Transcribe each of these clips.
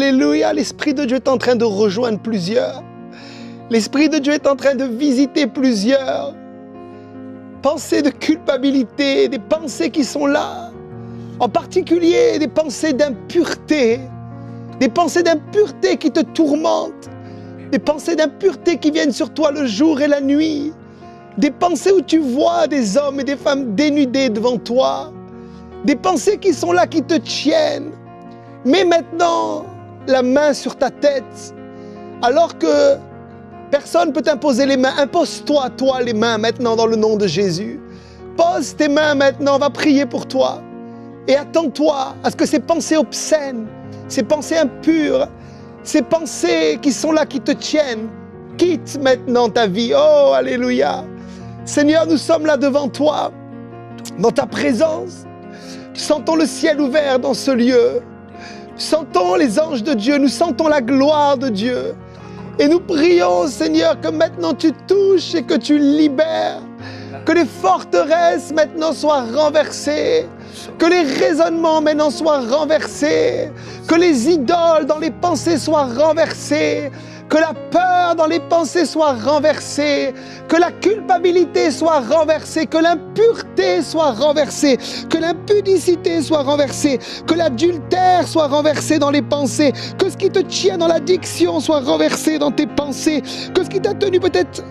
Alléluia, l'Esprit de Dieu est en train de rejoindre plusieurs. L'Esprit de Dieu est en train de visiter plusieurs. Pensées de culpabilité, des pensées qui sont là. En particulier, des pensées d'impureté. Des pensées d'impureté qui te tourmentent. Des pensées d'impureté qui viennent sur toi le jour et la nuit. Des pensées où tu vois des hommes et des femmes dénudés devant toi. Des pensées qui sont là, qui te tiennent. Mets maintenant la main sur ta tête. Alors que personne ne peut t'imposer les mains. Impose-toi, toi, les mains maintenant dans le nom de Jésus. Pose tes mains maintenant, on va prier pour toi. Et attends-toi à ce que ces pensées obscènes, ces pensées impures, ces pensées qui sont là, qui te tiennent, quittent maintenant ta vie. Oh, alléluia. Seigneur, nous sommes là devant toi, dans ta présence. Sentons le ciel ouvert dans ce lieu. Sentons les anges de Dieu, nous sentons la gloire de Dieu. Et nous prions, Seigneur, que maintenant tu touches et que tu libères. Que les forteresses maintenant soient renversées. Que les raisonnements maintenant soient renversés. Que les idoles dans les pensées soient renversées. Que la peur dans les pensées soit renversée, que la culpabilité soit renversée, que l'impureté soit renversée, que l'impudicité soit renversée, que l'adultère soit renversé dans les pensées, que ce qui te tient dans l'addiction soit renversé dans tes pensées, que ce qui t'a tenu peut-être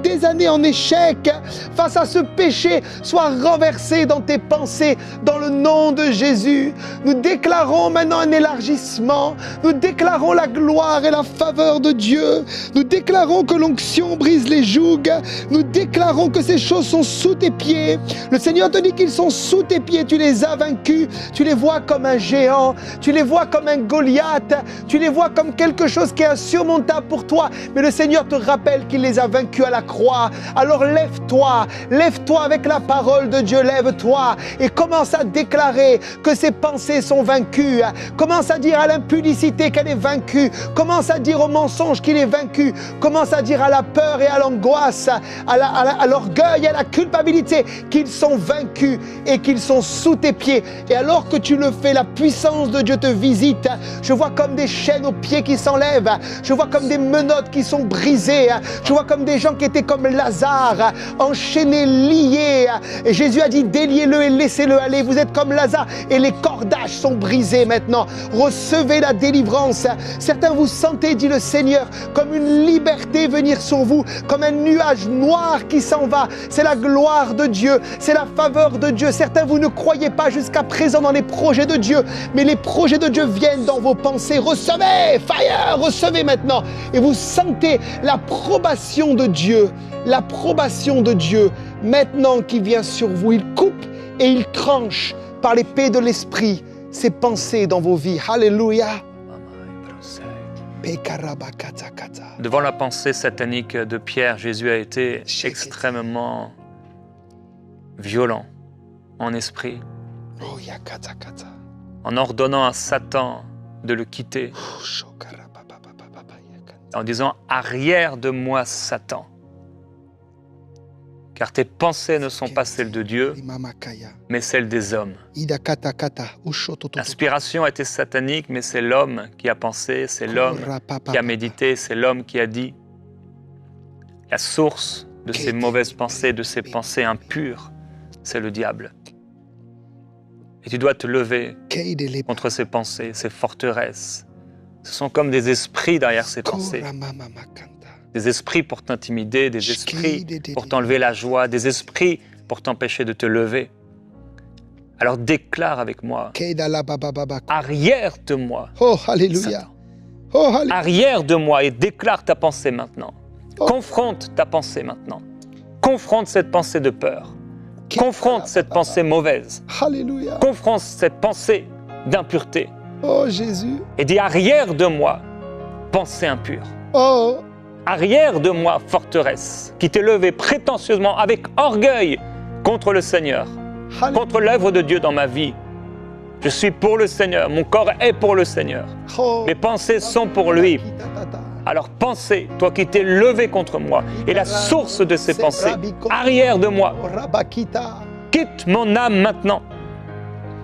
des années en échec face à ce péché soit renversé dans tes pensées, dans le nom de Jésus. Nous déclarons maintenant un élargissement, nous déclarons la gloire et la faveur de Dieu. Nous déclarons que l'onction brise les jougs. Nous déclarons que ces choses sont sous tes pieds. Le Seigneur te dit qu'ils sont sous tes pieds. Tu les as vaincus. Tu les vois comme un géant. Tu les vois comme un Goliath. Tu les vois comme quelque chose qui est insurmontable pour toi. Mais le Seigneur te rappelle qu'il les a vaincus à la croix. Alors lève-toi. Lève-toi avec la parole de Dieu. Lève-toi et commence à déclarer que ces pensées sont vaincues. Commence à dire à l'impudicité qu'elle est vaincue. Commence à dire au mensonge qu'il est vaincu. Commence à dire à la peur et à l'angoisse, à l'orgueil et à la culpabilité qu'ils sont vaincus et qu'ils sont sous tes pieds. Et alors que tu le fais, la puissance de Dieu te visite. Je vois comme des chaînes aux pieds qui s'enlèvent. Je vois comme des menottes qui sont brisées. Je vois comme des gens qui étaient comme Lazare, enchaînés, liés. Et Jésus a dit, déliez-le et laissez-le aller. Vous êtes comme Lazare et les cordages sont brisés maintenant. Recevez la délivrance. Certains vous sentez, dit le Seigneur, comme une liberté venir sur vous, comme un nuage noir qui s'en va. C'est la gloire de Dieu, c'est la faveur de Dieu. Certains, vous ne croyez pas jusqu'à présent dans les projets de Dieu, mais les projets de Dieu viennent dans vos pensées. Recevez, fire, recevez maintenant. Et vous sentez l'approbation de Dieu, l'approbation de Dieu maintenant qui vient sur vous. Il coupe et il tranche par l'épée de l'Esprit ces pensées dans vos vies. Alléluia. Devant la pensée satanique de Pierre, Jésus a été extrêmement violent en esprit, en ordonnant à Satan de le quitter, en disant « Arrière de moi, Satan ». Car tes pensées ne sont pas celles de Dieu, mais celles des hommes. L'inspiration a été satanique, mais c'est l'homme qui a pensé, c'est l'homme qui a médité, c'est l'homme qui a dit. La source de ces mauvaises pensées, de ces pensées impures, c'est le diable. Et tu dois te lever contre ces pensées, ces forteresses. Ce sont comme des esprits derrière ces pensées. Des esprits pour t'intimider, des esprits pour t'enlever la joie, des esprits pour t'empêcher de te lever. Alors déclare avec moi, arrière de moi, oh, alléluia. Oh, alléluia. Arrière de moi et déclare ta pensée maintenant. Confronte ta pensée maintenant. Confronte cette pensée de peur. Confronte cette pensée mauvaise. Alléluia. Confronte cette pensée d'impureté. Oh Jésus. Et dis arrière de moi, pensée impure. Oh. Arrière de moi, forteresse, qui t'est levée prétentieusement avec orgueil contre le Seigneur, contre l'œuvre de Dieu dans ma vie. Je suis pour le Seigneur, mon corps est pour le Seigneur. Mes pensées sont pour lui. Alors pensez, toi qui t'es levé contre moi, et la source de ces pensées, arrière de moi. Quitte mon âme maintenant.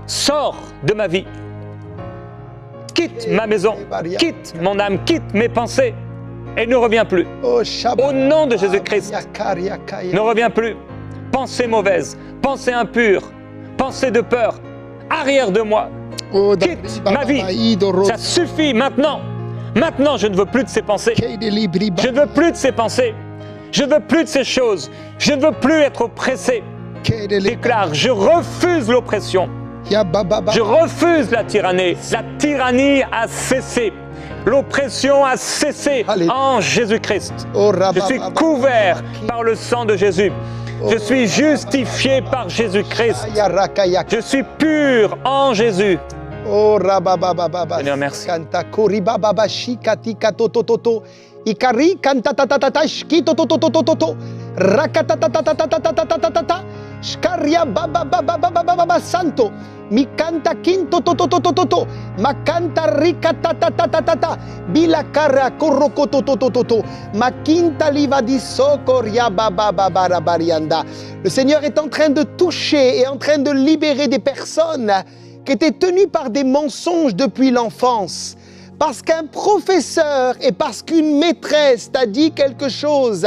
Sors de ma vie. quitte ma maison, quitte mon âme, quitte mes pensées et ne reviens plus. Au nom de Jésus-Christ, ne reviens plus. Pensée mauvaise, pensée impure, pensée de peur, arrière de moi. Quitte ma vie. Ça suffit maintenant. Maintenant, je ne veux plus de ces pensées. Je ne veux plus de ces pensées. Je ne veux plus de ces choses. Je ne veux plus être oppressé. Déclare, je refuse l'oppression. Je refuse la tyrannie. La tyrannie a cessé. L'oppression a cessé en Jésus-Christ. Je suis couvert par le sang de Jésus. Je suis justifié par Jésus-Christ. Je suis pur en Jésus. Seigneur, merci. Ikari kantatatata shkito toto rakatatatatatatatata shkaria baba santo mikanta kinto toto makanta rikatatatata bilakara korokoto toto makinta livadi sokoria baba barianda. Le Seigneur est en train de toucher et en train de libérer des personnes qui étaient tenues par des mensonges depuis l'enfance. Parce qu'un professeur et parce qu'une maîtresse t'a dit quelque chose,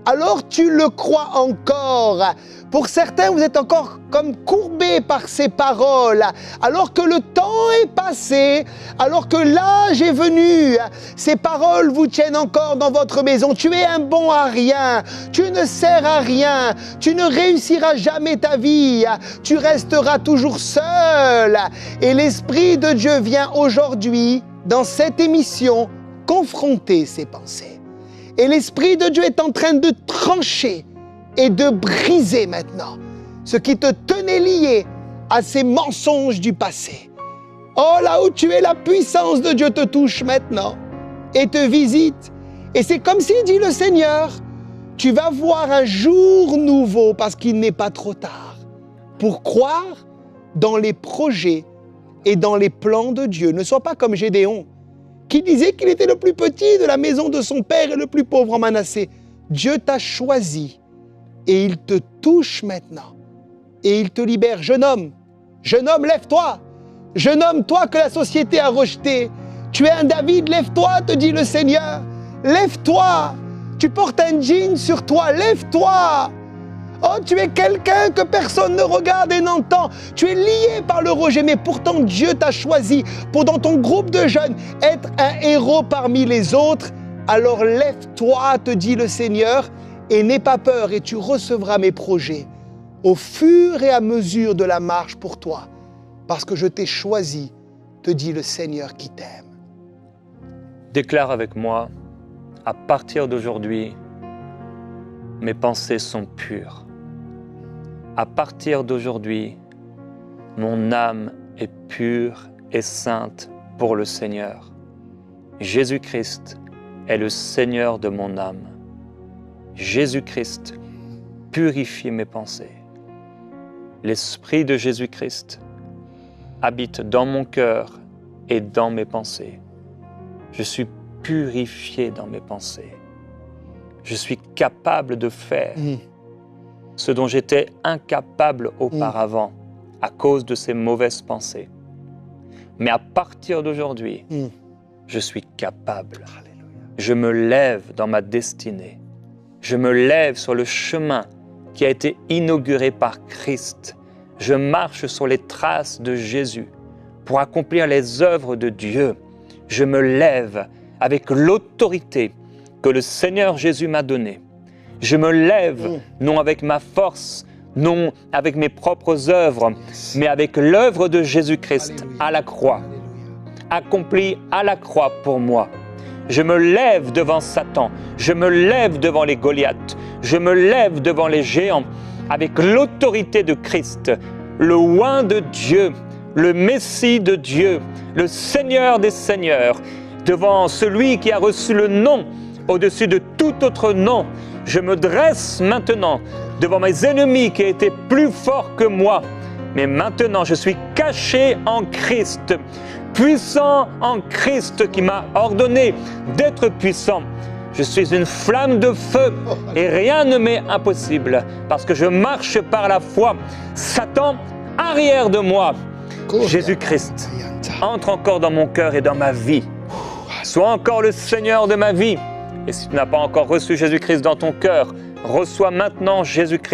alors tu le crois encore. Pour certains, vous êtes encore comme courbés par ces paroles, alors que le temps est passé, alors que l'âge est venu. Ces paroles vous tiennent encore dans votre maison. Tu es un bon à rien, tu ne sers à rien, tu ne réussiras jamais ta vie, tu resteras toujours seul. Et l'Esprit de Dieu vient aujourd'hui dans cette émission, confronter ses pensées. Et l'Esprit de Dieu est en train de trancher et de briser maintenant ce qui te tenait lié à ces mensonges du passé. Oh, là où tu es, la puissance de Dieu te touche maintenant et te visite. Et c'est comme s'il dit le Seigneur, tu vas voir un jour nouveau parce qu'il n'est pas trop tard pour croire dans les projets et dans les plans de Dieu. Ne sois pas comme Gédéon, qui disait qu'il était le plus petit de la maison de son père et le plus pauvre en Manassé. Dieu t'a choisi et il te touche maintenant et il te libère. Jeune homme, lève-toi. Jeune homme, toi que la société a rejeté, tu es un David, lève-toi, te dit le Seigneur. Lève-toi. Tu portes un jean sur toi, lève-toi. Oh, tu es quelqu'un que personne ne regarde et n'entend. Tu es lié par le rejet, mais pourtant Dieu t'a choisi pour dans ton groupe de jeunes être un héros parmi les autres. Alors lève-toi, te dit le Seigneur, et n'aie pas peur et tu recevras mes projets au fur et à mesure de la marche pour toi. Parce que je t'ai choisi, te dit le Seigneur qui t'aime. Déclare avec moi, à partir d'aujourd'hui, mes pensées sont pures. À partir d'aujourd'hui, mon âme est pure et sainte pour le Seigneur. Jésus-Christ est le Seigneur de mon âme. Jésus-Christ purifie mes pensées. L'Esprit de Jésus-Christ habite dans mon cœur et dans mes pensées. Je suis purifié dans mes pensées. Je suis capable de faire ce dont j'étais incapable auparavant à cause de ces mauvaises pensées. Mais à partir d'aujourd'hui, je suis capable. Je me lève dans ma destinée. Je me lève sur le chemin qui a été inauguré par Christ. Je marche sur les traces de Jésus pour accomplir les œuvres de Dieu. Je me lève avec l'autorité que le Seigneur Jésus m'a donnée. Je me lève non avec ma force, non avec mes propres œuvres, mais avec l'œuvre de Jésus-Christ à la croix, accomplie à la croix pour moi. Je me lève devant Satan, je me lève devant les Goliaths, je me lève devant les géants avec l'autorité de Christ, le oint de Dieu, le Messie de Dieu, le Seigneur des Seigneurs, devant celui qui a reçu le nom au-dessus de tout autre nom. Je me dresse maintenant devant mes ennemis qui étaient plus forts que moi. Mais maintenant, je suis caché en Christ, puissant en Christ qui m'a ordonné d'être puissant. Je suis une flamme de feu et rien ne m'est impossible parce que je marche par la foi. Satan, arrière de moi. Jésus-Christ, entre encore dans mon cœur et dans ma vie. Sois encore le Seigneur de ma vie. Et si tu n'as pas encore reçu Jésus-Christ dans ton cœur, reçois maintenant Jésus-Christ